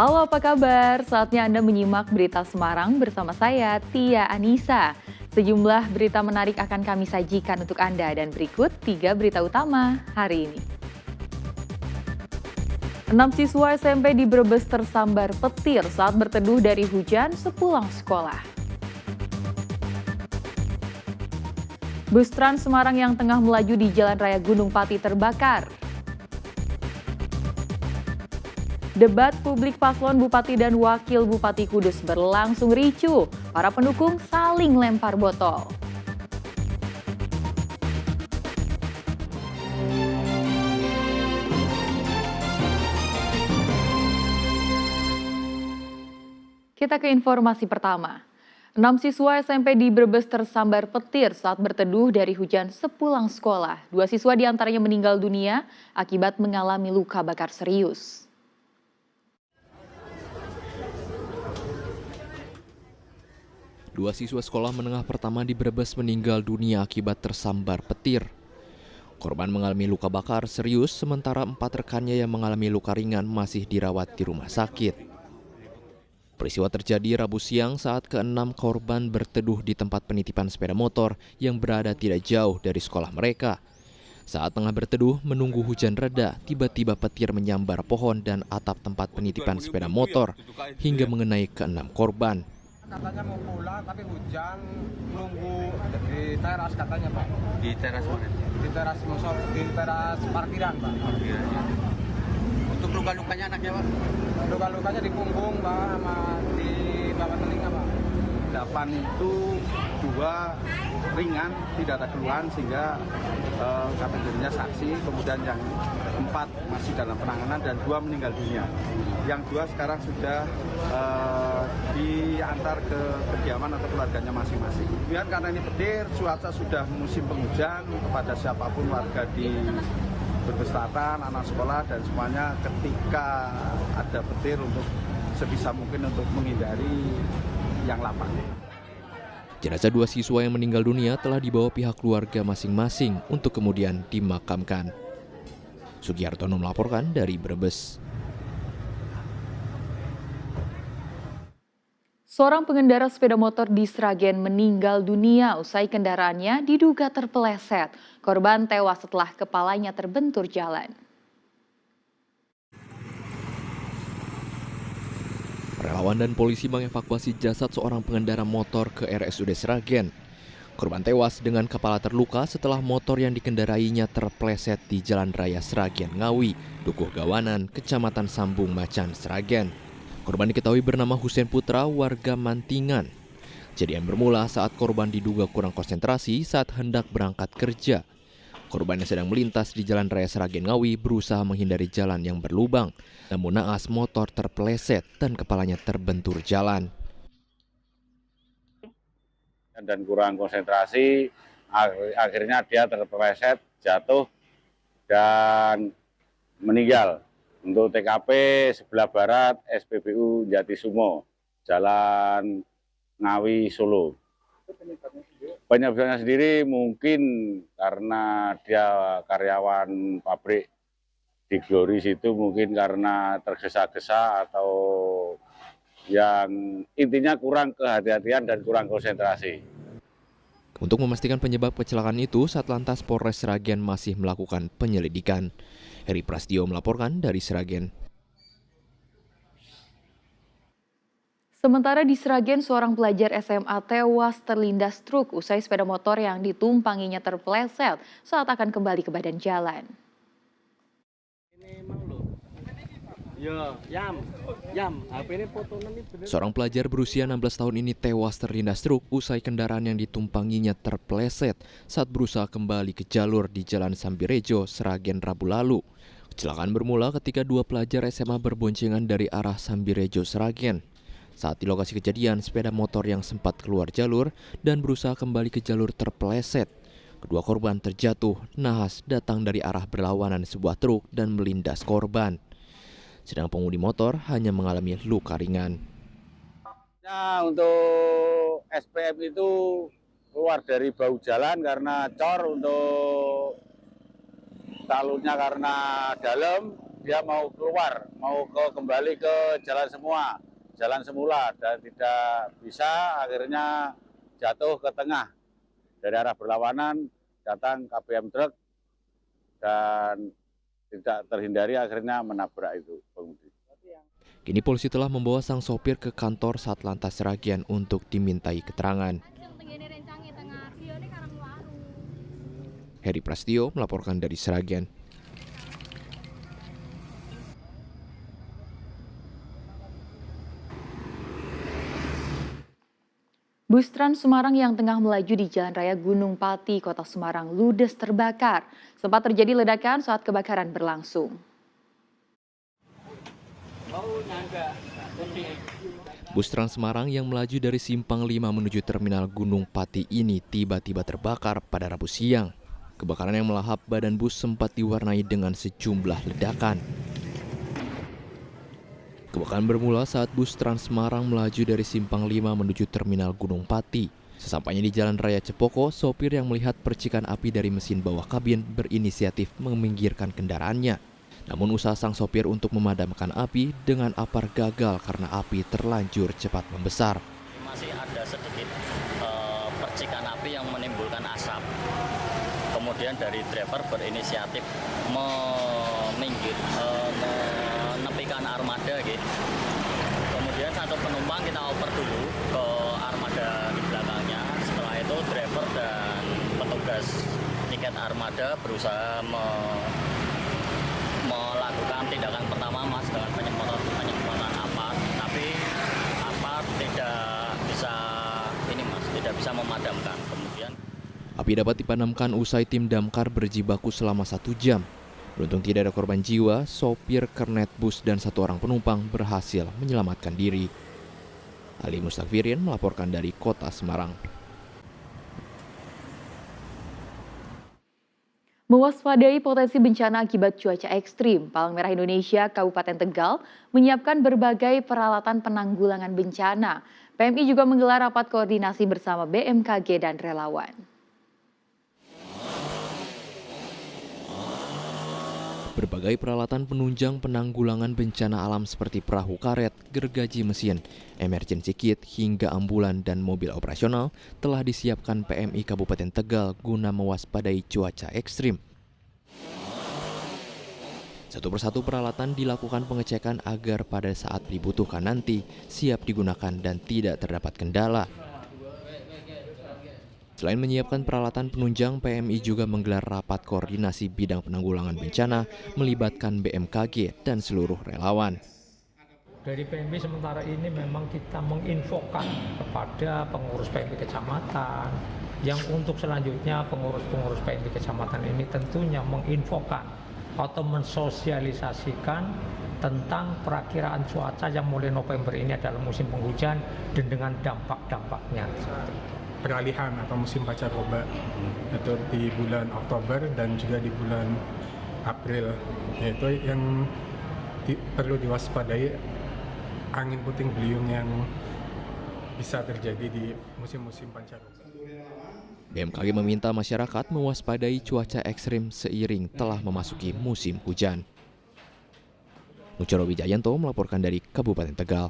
Halo, apa kabar? Saatnya Anda menyimak berita Semarang bersama saya, Tia Anissa. Sejumlah berita menarik akan kami sajikan untuk Anda dan berikut 3 berita utama hari ini. 6 siswa SMP di Brebes tersambar petir saat berteduh dari hujan sepulang sekolah. Bus Trans Semarang yang tengah melaju di Jalan Raya Gunung Pati terbakar. Debat publik paslon Bupati dan Wakil Bupati Kudus berlangsung ricuh. Para pendukung saling lempar botol. Kita ke informasi pertama. 6 siswa SMP di Brebes tersambar petir saat berteduh dari hujan sepulang sekolah. 2 siswa diantaranya meninggal dunia akibat mengalami luka bakar serius. Dua siswa sekolah menengah pertama di Brebes meninggal dunia akibat tersambar petir. Korban mengalami luka bakar serius, sementara 4 rekannya yang mengalami luka ringan masih dirawat di rumah sakit. Peristiwa terjadi Rabu siang saat ke-6 korban berteduh di tempat penitipan sepeda motor yang berada tidak jauh dari sekolah mereka. Saat tengah berteduh menunggu hujan reda, tiba-tiba petir menyambar pohon dan atap tempat penitipan sepeda motor hingga mengenai ke-6 korban. Katanya mau pulang tapi hujan, nunggu di teras katanya Pak. Di teras mana? Di teras musola, di teras parkiran Pak. Parkiran, ya. Untuk luka-lukanya anaknya Pak? Luka-lukanya di punggung Pak, sama di bawah telinga Pak. 8 itu 2 ringan, tidak ada keluhan sehingga kategorinya saksi, kemudian yang 4 masih dalam penanganan dan 2 meninggal dunia. Yang 2 sekarang sudah diantar ke kediaman atau keluarganya masing-masing. Kemudian karena ini petir, cuaca sudah musim penghujan, kepada siapapun warga di Brebes Selatan, anak sekolah dan semuanya ketika ada petir untuk sebisa mungkin untuk menghindari yang lapang. Jenazah 2 siswa yang meninggal dunia telah dibawa pihak keluarga masing-masing untuk kemudian dimakamkan. Sugiartono melaporkan dari Brebes. Seorang pengendara sepeda motor di Sragen meninggal dunia usai kendaraannya diduga terpeleset. Korban tewas setelah kepalanya terbentur jalan. Relawan dan polisi mengevakuasi jasad seorang pengendara motor ke RSUD Sragen. Korban tewas dengan kepala terluka setelah motor yang dikendarainya terpleset di Jalan Raya Sragen Ngawi, Dukuh Gawanan, Kecamatan Sambung Macan, Sragen. Korban diketahui bernama Husein Putra, warga Mantingan. Kejadian bermula saat korban diduga kurang konsentrasi saat hendak berangkat kerja. Korban yang sedang melintas di Jalan Raya Sragen Ngawi berusaha menghindari jalan yang berlubang. Namun naas motor terpeleset dan kepalanya terbentur jalan. Dan kurang konsentrasi, akhirnya dia terpeleset, jatuh, dan meninggal. Untuk TKP sebelah barat SPBU Jatisumo, Jalan Ngawi, Solo. Penyebabnya sendiri mungkin karena dia karyawan pabrik di Glory situ, mungkin karena tergesa-gesa atau yang intinya kurang kehati-hatian dan kurang konsentrasi. Untuk memastikan penyebab kecelakaan itu, Satlantas Polres Sragen masih melakukan penyelidikan. Heri Prastio melaporkan dari Sragen. Sementara di Sragen, seorang pelajar SMA tewas terlindas truk usai sepeda motor yang ditumpanginya terpeleset saat akan kembali ke badan jalan. Seorang pelajar berusia 16 tahun ini tewas terlindas truk usai kendaraan yang ditumpanginya terpeleset saat berusaha kembali ke jalur di Jalan Sambirejo, Sragen Rabu lalu. Kecelakaan bermula ketika 2 pelajar SMA berboncengan dari arah Sambirejo, Sragen. Saat di lokasi kejadian, sepeda motor yang sempat keluar jalur dan berusaha kembali ke jalur terpeleset. Kedua korban terjatuh, nahas datang dari arah berlawanan sebuah truk dan melindas korban. Sedang pengemudi motor hanya mengalami luka ringan. Nah, untuk SPM itu keluar dari bahu jalan karena cor, untuk talurnya karena dalam, dia mau keluar, mau kembali ke jalan semula dan tidak bisa, akhirnya jatuh ke tengah. Dari arah berlawanan datang KBM truk dan tidak terhindari akhirnya menabrak itu pengemudi. Kini polisi telah membawa sang sopir ke kantor Satlantas Sragen untuk dimintai keterangan. Heri Prasetyo melaporkan dari Sragen. Bus Trans Semarang yang tengah melaju di Jalan Raya Gunung Pati, Kota Semarang, ludes terbakar. Sempat terjadi ledakan saat kebakaran berlangsung. Bus Trans Semarang yang melaju dari Simpang 5 menuju Terminal Gunung Pati ini tiba-tiba terbakar pada Rabu siang. Kebakaran yang melahap badan bus sempat diwarnai dengan sejumlah ledakan. Kebakaran bermula saat bus Trans Semarang melaju dari Simpang 5 menuju Terminal Gunung Pati. Sesampainya di Jalan Raya Cepoko, sopir yang melihat percikan api dari mesin bawah kabin berinisiatif meminggirkan kendaraannya. Namun usaha sang sopir untuk memadamkan api dengan apar gagal karena api terlanjur cepat membesar. Masih ada sedikit percikan api yang menimbulkan asap. Kemudian dari driver berinisiatif menepikan armada gitu. Kemudian satu penumpang kita oper dulu ke armada di belakangnya. Setelah itu driver dan petugas tiket armada berusaha melakukan tindakan pertama mas dengan penyemprotan apar, tapi apar tidak bisa memadamkan. Kemudian api dapat dipadamkan usai tim damkar berjibaku selama 1 jam. Beruntung tidak ada korban jiwa, sopir kernet bus dan 1 orang penumpang berhasil menyelamatkan diri. Ali Mustafirin melaporkan dari Kota Semarang. Mewaspadai potensi bencana akibat cuaca ekstrim, Palang Merah Indonesia Kabupaten Tegal menyiapkan berbagai peralatan penanggulangan bencana. PMI juga menggelar rapat koordinasi bersama BMKG dan relawan. Berbagai peralatan penunjang penanggulangan bencana alam seperti perahu karet, gergaji mesin, emergency kit, hingga ambulan dan mobil operasional telah disiapkan PMI Kabupaten Tegal guna mewaspadai cuaca ekstrim. Satu persatu peralatan dilakukan pengecekan agar pada saat dibutuhkan nanti siap digunakan dan tidak terdapat kendala. Selain menyiapkan peralatan penunjang, PMI juga menggelar rapat koordinasi bidang penanggulangan bencana melibatkan BMKG dan seluruh relawan. Dari PMI sementara ini memang kita menginfokan kepada pengurus PMI kecamatan, yang untuk selanjutnya pengurus-pengurus PMI kecamatan ini tentunya menginfokan atau mensosialisasikan tentang perakiraan cuaca yang mulai November ini adalah musim penghujan dan dengan dampak-dampaknya. Peralihan atau musim pancaroba itu di bulan Oktober dan juga di bulan April, yaitu yang perlu diwaspadai angin puting beliung yang bisa terjadi di musim-musim pancaroba. BMKG meminta masyarakat mewaspadai cuaca ekstrim seiring telah memasuki musim hujan. Nugroho Wijayanto melaporkan dari Kabupaten Tegal.